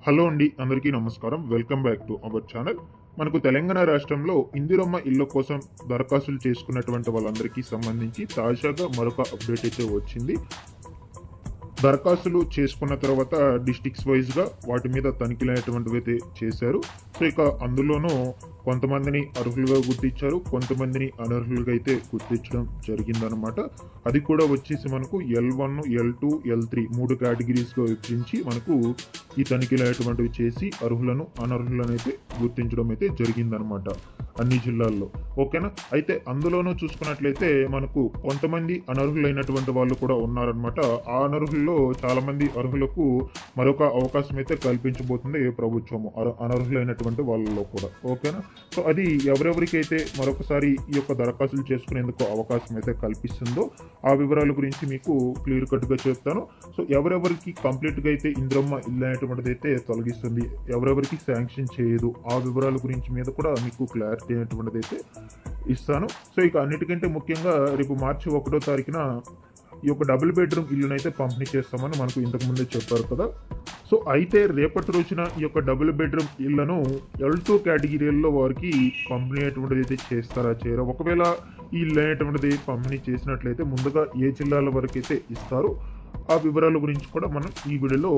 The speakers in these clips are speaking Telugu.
హలో అండి, అందరికీ నమస్కారం. Welcome back to our channel. మనకు తెలంగాణ రాష్ట్రంలో ఇందిరమ్మ ఇళ్ల కోసం దరఖాస్తులు చేసుకున్నటువంటి వాళ్ళందరికీ సంబంధించి తాజాగా మరొక అప్డేట్ అయితే వచ్చింది. దరఖాస్తులు చేసుకున్న తర్వాత డిస్ట్రిక్ట్స్ వైజ్గా వాటి మీద తనిఖీలు అనేటువంటివి అయితే చేశారు. సో ఇక అందులోనూ కొంతమందిని అర్హులుగా గుర్తించారు, కొంతమందిని అనర్హులుగా అయితే గుర్తించడం జరిగిందనమాట. అది కూడా వచ్చేసి మనకు L1, L2, L3 3 కేటగిరీస్గా విభజించి మనకు ఈ తనిఖీలు అనేటువంటివి చేసి అర్హులను అనర్హులను అయితే గుర్తించడం అయితే జరిగిందనమాట అన్ని జిల్లాల్లో. ఓకేనా. అయితే అందులోనూ చూసుకున్నట్లయితే మనకు కొంతమంది అనర్హులైనటువంటి వాళ్ళు కూడా ఉన్నారనమాట. ఆ అనర్హుల్లో చాలా మంది అర్హులకు మరొక అవకాశం అయితే కల్పించబోతుంది ప్రభుత్వము అనర్హులైనటువంటి వాళ్ళలో కూడా. ఓకేనా. సో అది ఎవరెవరికైతే మరొకసారి ఈ యొక్క దరఖాస్తులు చేసుకునేందుకు అవకాశం అయితే కల్పిస్తుందో ఆ వివరాల గురించి మీకు క్లియర్ కట్గా చెప్తాను. సో ఎవరెవరికి కంప్లీట్గా అయితే ఇందిరమ్మ ఇల్లు అనేటువంటిది అయితే తొలగిస్తుంది, ఎవరెవరికి శాంక్షన్ చేయదు, ఆ వివరాల గురించి మీద కూడా మీకు క్లారిటీ అనేటువంటిది అయితే ఇస్తాను. సో ఇక అన్నిటికంటే ముఖ్యంగా రేపు మార్చి 1వ తారీఖున ఈ యొక్క డబుల్ బెడ్రూమ్ ఇల్లునైతే పంపిణీ చేస్తామని మనకు ఇంతకుముందే చెప్పారు కదా. సో అయితే రేపటి రోజున ఈ యొక్క డబుల్ బెడ్రూమ్ ఇళ్లను L2 కేటగిరీల్లో వారికి పంపిణీ అనేటువంటిది అయితే చేస్తారా చేయరా, ఒకవేళ ఈ ఇల్లు అనేటువంటిది పంపిణీ చేసినట్లయితే ముందుగా ఏ జిల్లాల వరకు అయితే ఇస్తారో ఆ వివరాల గురించి కూడా మనం ఈ వీడియోలో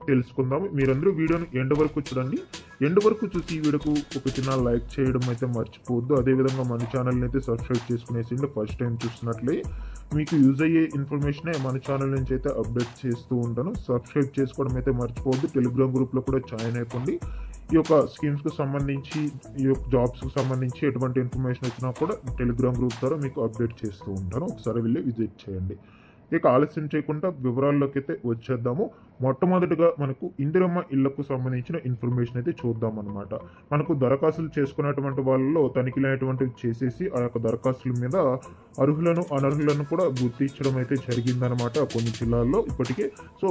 తెలుసుకుందాము. మీరందరూ వీడియోను ఎండ్ వరకు చూడండి. ఎండ్ వరకు చూసి ఈ వీడియోకు ఒక చిన్న లైక్ చేయడం అయితే మర్చిపోవద్దు. అదేవిధంగా మన ఛానల్ని అయితే సబ్స్క్రైబ్ చేసుకునేసి ఫస్ట్ టైం చూస్తున్నట్లే మీకు యూజ్ అయ్యే ఇన్ఫర్మేషనే మన ఛానల్ నుంచి అయితే అప్డేట్ చేస్తూ ఉంటాను. సబ్స్క్రైబ్ చేసుకోవడం అయితే మర్చిపోవద్దు. టెలిగ్రామ్ గ్రూప్లో కూడా జాయిన్ అయిపోండి. ఈ యొక్క స్కీమ్స్కి సంబంధించి, ఈ యొక్క జాబ్స్కి సంబంధించి ఎటువంటి ఇన్ఫర్మేషన్ వచ్చినా కూడా టెలిగ్రామ్ గ్రూప్ ద్వారా మీకు అప్డేట్ చేస్తూ ఉంటాను. ఒకసారి వెళ్ళి విజిట్ చేయండి. ఇక ఆలస్యం చేయకుండా వివరాల్లోకి అయితే వచ్చేద్దాము. మొట్టమొదటిగా మనకు ఇందిరమ్మ ఇళ్లకు సంబంధించిన ఇన్ఫర్మేషన్ అయితే చూద్దాం అనమాట. మనకు దరఖాస్తులు చేసుకున్నటువంటి వాళ్ళలో తనిఖీలైనటువంటివి చేసేసి ఆ యొక్క దరఖాస్తుల మీద అర్హులను అనర్హులను కూడా గుర్తించడం అయితే జరిగిందనమాట కొన్ని జిల్లాల్లో ఇప్పటికే. సో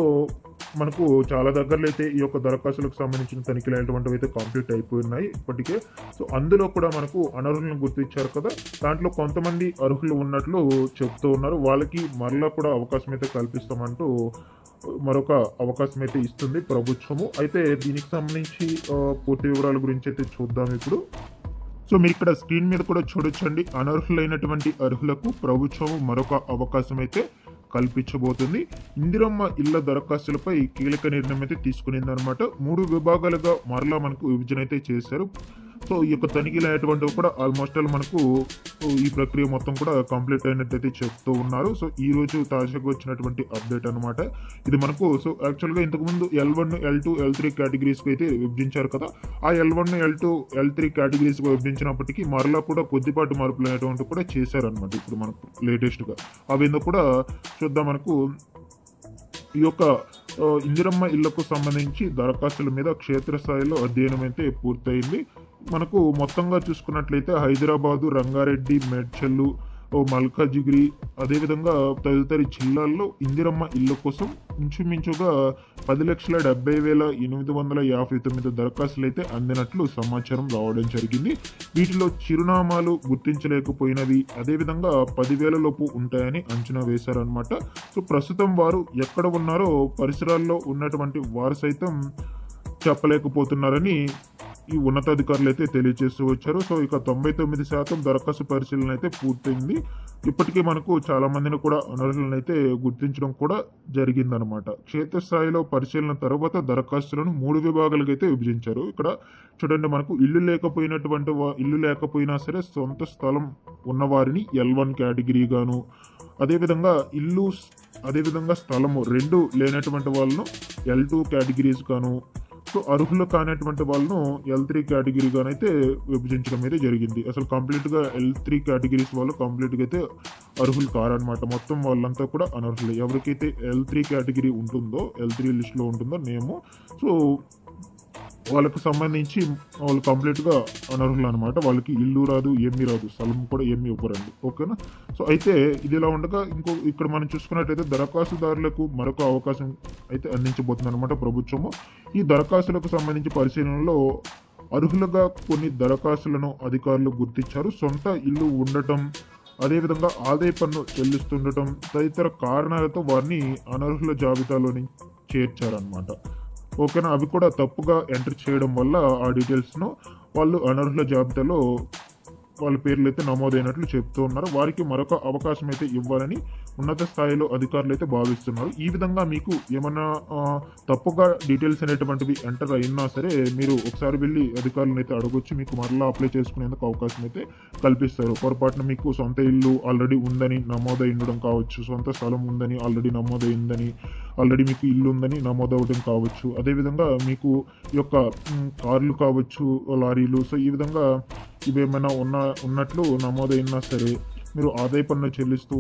మనకు చాలా దగ్గరలో అయితే ఈ యొక్క దరఖాస్తులకు సంబంధించిన తనిఖీలైనటువంటివి అయితే కంప్లీట్ అయిపోయినాయి ఇప్పటికే. సో అందులో కూడా మనకు అనర్హులను గుర్తించారు కదా, దాంట్లో కొంతమంది అర్హులు ఉన్నట్లు చెప్తూ ఉన్నారు. వాళ్ళకి మరలా కూడా అవకాశం అయితే కల్పిస్తామంటూ మరొక అవకాశం అయితే ఇస్తుంది ప్రభుత్వము. అయితే దీనికి సంబంధించి పూర్తి వివరాల గురించి అయితే చూద్దాం ఇప్పుడు. సో మీరు ఇక్కడ స్క్రీన్ మీద కూడా చూడొచ్చండి, అనర్హులైనటువంటి అర్హులకు ప్రభుత్వం మరొక అవకాశం అయితే కల్పించబోతుంది. ఇందిరమ్మ ఇళ్ల దరఖాస్తులపై కీలక నిర్ణయం అయితే తీసుకునింది అనమాట. 3 విభాగాలుగా మరలా మనకు విభజన అయితే చేశారు. సో ఈ యొక్క తనిఖీలు అనేటువంటివి కూడా ఆల్మోస్ట్ ఆల్ మనకు ఈ ప్రక్రియ మొత్తం కూడా కంప్లీట్ అయినట్టయితే చెప్తూ ఉన్నారు. సో ఈ రోజు తాజాగా వచ్చినటువంటి అప్డేట్ అనమాట ఇది మనకు. సో యాక్చువల్గా ఇంతకుముందు L1, L2, L3 కేటగిరీస్కి అయితే విభజించారు కదా. ఆ L1, L2, L3 కేటగిరీస్గా విభజించినప్పటికీ మరలా కూడా కొద్దిపాటి మార్పులు అనేటువంటివి కూడా చేశారనమాట ఇప్పుడు మనకు లేటెస్ట్గా. అవేందో కూడా చూద్దాం. మనకు ఈ యొక్క ఇందిరమ్మ ఇళ్లకు సంబంధించి దరఖాస్తుల మీద క్షేత్రస్థాయిలో అధ్యయనం అయితే పూర్తయింది. మనకు మొత్తంగా చూసుకున్నట్లయితే హైదరాబాదు, రంగారెడ్డి, మేడ్చల్, మల్కాజిగిరి అదేవిధంగా తదితర జిల్లాల్లో ఇందిరమ్మ ఇళ్ల కోసం ఇంచుమించుగా 10,70,859 దరఖాస్తులు అయితే అందినట్లు సమాచారం రావడం జరిగింది. వీటిలో చిరునామాలు గుర్తించలేకపోయినవి అదేవిధంగా 10,000 లోపు ఉంటాయని అంచనా వేశారనమాట. సో ప్రస్తుతం వారు ఎక్కడ ఉన్నారో పరిసరాల్లో ఉన్నటువంటి వారు సైతం చెప్పలేకపోతున్నారని ఈ ఉన్నతాధికారులు అయితే తెలియజేస్తూ వచ్చారు. సో ఇక 99% దరఖాస్తు పరిశీలన అయితే పూర్తయింది. ఇప్పటికే మనకు చాలా మందిని కూడా అనర్హులను అయితే గుర్తించడం కూడా జరిగిందనమాట. క్షేత్రస్థాయిలో పరిశీలన తర్వాత దరఖాస్తులను 3 విభాగాలుగా అయితే విభజించారు. ఇక్కడ చూడండి, మనకు ఇల్లు లేకపోయినా సరే సొంత స్థలం ఉన్నవారిని L1 కేటగిరీగాను, అదేవిధంగా అదేవిధంగా స్థలము 2 లేనటువంటి వాళ్ళను L2 కేటగిరీస్ గాను, సో అర్హులు కానటువంటి వాళ్ళను L3 కేటగిరీగానైతే విభజించడం అయితే జరిగింది. అసలు కంప్లీట్గా L3 కేటగిరీస్ వాళ్ళు కంప్లీట్గా అయితే అర్హులు కారనమాట. మొత్తం వాళ్ళంతా కూడా అనర్హులు. ఎవరికైతే L3 కేటగిరీ ఉంటుందో, L3 లిస్ట్లో ఉంటుందో నేము, సో వాళ్ళకు సంబంధించి వాళ్ళు కంప్లీట్గా అనర్హులు అనమాట. వాళ్ళకి ఇల్లు రాదు, ఏమీ రాదు, స్థలం కూడా ఏమీ ఇవ్వరండి. ఓకేనా. సో అయితే ఇదిలా ఉండగా ఇక్కడ మనం చూసుకున్నట్టయితే దరఖాస్తుదారులకు మరొక అవకాశం అయితే అందించబోతుంది అనమాట ప్రభుత్వము. ఈ దరఖాస్తులకు సంబంధించి పరిశీలనలో అర్హులుగా కొన్ని దరఖాస్తులను అధికారులు గుర్తించారు. సొంత ఇల్లు ఉండటం, అదేవిధంగా ఆదాయ పన్ను చెల్లిస్తుండటం తదితర కారణాలతో వారిని అనర్హుల జాబితాలోని చేర్చారనమాట. ఓకేనా. అవి కూడా తప్పుగా ఎంటర్ చేయడం వల్ల ఆ డీటెయిల్స్ను వాళ్ళు అనర్హుల జాబితాలో వాళ్ళ పేర్లు అయితే నమోదైనట్లు చెప్తూ ఉన్నారు. వారికి మరొక అవకాశం అయితే ఇవ్వాలని ఉన్నత స్థాయిలో అధికారులు అయితే భావిస్తున్నారు. ఈ విధంగా మీకు ఏమన్నా తప్పుగా డీటెయిల్స్ అనేటువంటివి ఎంటర్ అయినా సరే మీరు ఒకసారి వెళ్ళి అధికారులను అయితే అడగొచ్చు. మీకు మరలా అప్లై చేసుకునేందుకు అవకాశం అయితే కల్పిస్తారు. పొరపాటున మీకు సొంత ఇల్లు ఆల్రెడీ ఉందని నమోదై ఉండడం కావచ్చు, సొంత స్థలం ఉందని ఆల్రెడీ నమోదైందని, ఆల్రెడీ మీకు ఇల్లు ఉందని నమోదవడం కావచ్చు, అదేవిధంగా మీకు ఈ యొక్క కార్లు కావచ్చు, లారీలు, సో ఈ విధంగా ఇవేమైనా ఉన్నట్లు నమోదైనా సరే, మీరు ఆదాయ పన్ను చెల్లిస్తూ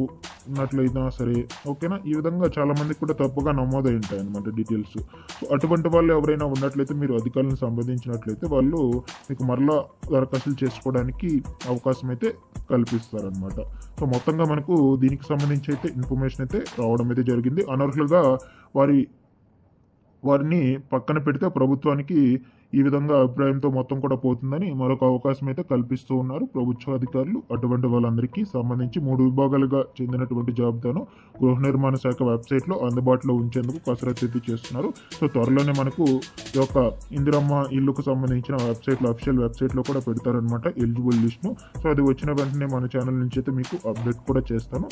ఉన్నట్లయినా సరే, ఓకేనా. ఈ విధంగా చాలామందికి కూడా తప్పుగా నమోదై ఉంటాయి అన్నమాట డీటెయిల్స్. సో అటువంటి వాళ్ళు ఎవరైనా ఉన్నట్లయితే మీరు అధికారులను సంప్రదించినట్లయితే వాళ్ళు మీకు మరలా దరఖాస్తులు చేసుకోవడానికి అవకాశం అయితే కల్పిస్తారనమాట. సో మొత్తంగా మనకు దీనికి సంబంధించి అయితే ఇన్ఫర్మేషన్ అయితే రావడం అయితే జరిగింది. అనర్హులుగా వారిని పక్కన పెడితే ప్రభుత్వానికి ఈ విధంగా అభిప్రాయంతో మొత్తం కూడా పోతుందని మరొక అవకాశం అయితే కల్పిస్తూ ఉన్నారు ప్రభుత్వ అధికారులు. అటువంటి వాళ్ళందరికీ సంబంధించి 3 విభాగాలుగా చెందినటువంటి జాబితాను గృహ నిర్మాణ శాఖ వెబ్సైట్లో అందుబాటులో ఉంచేందుకు కసరత్తు అయితే చేస్తున్నారు. సో త్వరలోనే మనకు ఈ యొక్క ఇందిరమ్మ ఇల్లుకు సంబంధించిన అఫీషియల్ వెబ్సైట్లో కూడా పెడతారనమాట ఎలిజిబుల్ లిస్ట్ను. సో అది వచ్చిన వెంటనే మన ఛానల్ నుంచి అయితే మీకు అప్డేట్ కూడా చేస్తాను,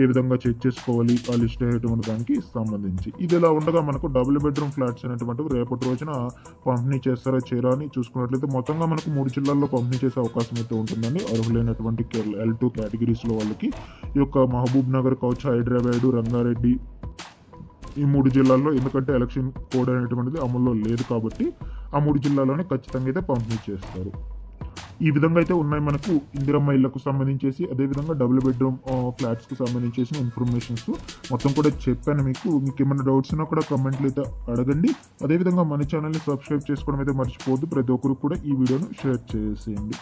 ఏ విధంగా చెక్ చేసుకోవాలి ఆ లిస్ట్ అనేటువంటి దానికి సంబంధించి. ఇది ఇలా ఉండగా మనకు డబుల్ బెడ్రూమ్ ఫ్లాట్స్ అనేటువంటివి రేపటి రోజున పంపిణీ చేస్తారా చేయరా అని చూసుకున్నట్లయితే మొత్తంగా మనకు 3 జిల్లాల్లో పంపిణీ చేసే అవకాశం అయితే ఉంటుందని అర్హులైనటువంటి L2 కేటగిరీస్లో వాళ్ళకి. ఈ యొక్క మహబూబ్ నగర్ కావచ్చు, హైదరాబాద్, రంగారెడ్డి, ఈ 3 జిల్లాల్లో, ఎందుకంటే ఎలక్షన్ కోడ్ అనేటువంటిది అమల్లో లేదు కాబట్టి ఆ 3 జిల్లాల్లోనే ఖచ్చితంగా అయితే పంపిణీ చేస్తారు. ఈ విధంగా అయితే ఉన్నాయి మనకు ఇందిరమ్మ ఇళ్లకు సంబంధించేసి, అదేవిధంగా డబుల్ బెడ్రూమ్ ఫ్లాట్స్కి సంబంధించేసిన ఇన్ఫర్మేషన్స్ మొత్తం కూడా చెప్పాను మీకు. మీకు ఏమైనా డౌట్స్ ఉన్నా కూడా కమెంట్లు అయితే అడగండి. అదేవిధంగా మన ఛానల్ని సబ్స్క్రైబ్ చేసుకోవడం అయితే మర్చిపోవద్దు. ప్రతి ఒక్కరు కూడా ఈ వీడియోను షేర్ చేసేయండి.